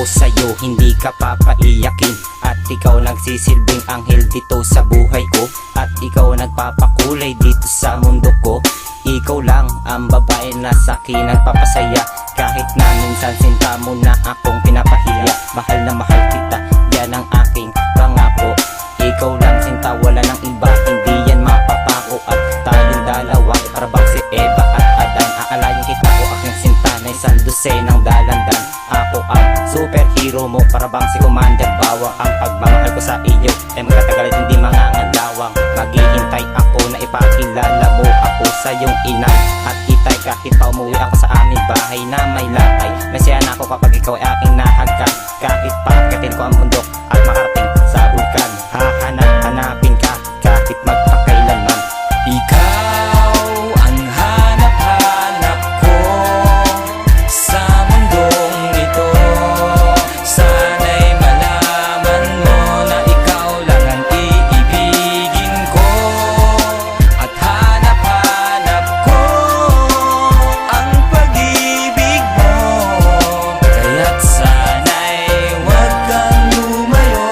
sa'yo, hindi ka papaiyakin. At ikaw nagsisilbing anghel dito sa buhay ko. At ikaw nagpapakulay dito sa mundo ko. Ikaw lang ang babae na sa'kin nagpapasaya. Kahit na minsan sinta mo na akong pinapahiya. Mahal na mahal kita, yan ang aking pangako. Ikaw lang sinta, wala nang iba, hindi yan mapapako. At tayong dalawa, parabang si Eva at Adan. Aalayin kita o aking sinta na isang dosenang dalandan. Ako ang superhero mo, parabang si Commander Bawang. Ang pagmamahal ko sa iyo ay magtatagal at hindi mangangalawang. Maghihintay ako na ipakilala mo ako sa iyong ina at itay. Kahit pa umuwi ako sa aming bahay na may lakay, nasiyahan ako kapag ikaw ay aking nahagkan. Kahit paakatin ko ang bundok at makarating sa bulkan, hahanap-hanapin ka kahit magpakailanman. Ikaw ang hanap-hanap ko sa mundong ito. Sana'y malaman mo na ikaw lang ang iibigin ko. At hanap-hanap ko ang pag-ibig mo. Kaya't sana'y huwag kang lumayo.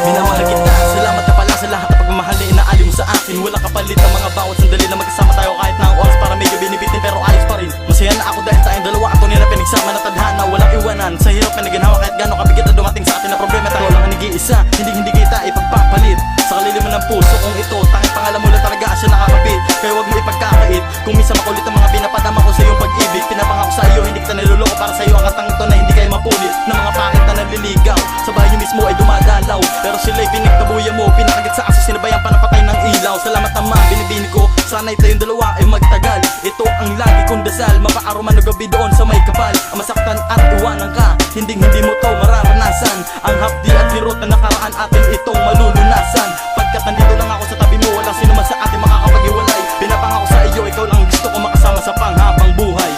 Minamahal kita, salamat na pala sa lahat ng pagmamahal na inaalim mo sa akin. Walang kapalit ang mga bawat sandali na magkasama tayo. Kahit na ang oras para medyo binibitin pero ayos pa rin. Masaya na ako dahil tayong dalawa at tunay na pinagsama na tadhana. Walang iwanan sa hirap na naginhawa kahit gano'ng kabigat na dumating sa atin na problema. Tayo lang ang nag-iisa, hindi kita ipagpapalit. Sa kaliliman ng puso kong ito, tanging pangalan mo lang talaga siya nakakapit. Kaya huwag mo ipagkakait kung minsan makulit ang mga pinapadama ko sa iyong pag-ibig. Pinapangako sa iyo, hindi kita niloloko para sa iyo ang katang ito na hindi kayo mapulit. Na mga pangit na nanliligaw, sa bahay niyo mismo ay dumadalaw. Pero sila'y pinagtabuya mo, pinakagat sa aso, sinabayan pa ng patay ng ilaw. Salamat naman, binibini ko, sana'y tayong dalawa ay magtagal. Ito ang lagi kong dasal, mapaaruman na gabi doon sa may kapal. Ang masaktan at iwanan ka, hindi mo to mararanasan. Ang hapdi at hirot na nakaraan atin itong malulunasan. Pagkat nandito lang ako sa tabi mo, walang sino man sa atin makakapag-iwalay. Pinapangako sa iyo, ikaw lang gusto ko makasama sa panghabang buhay.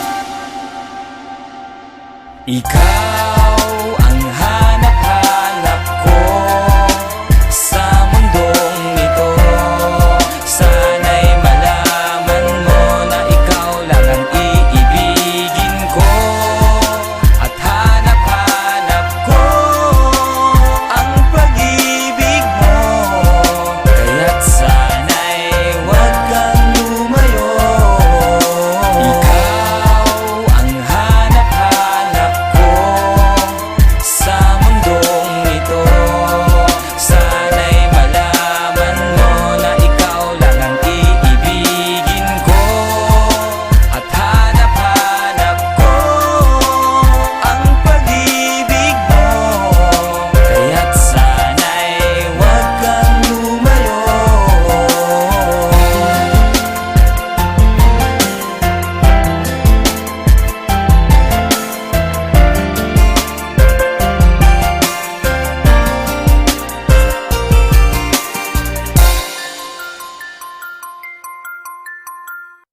Ikaw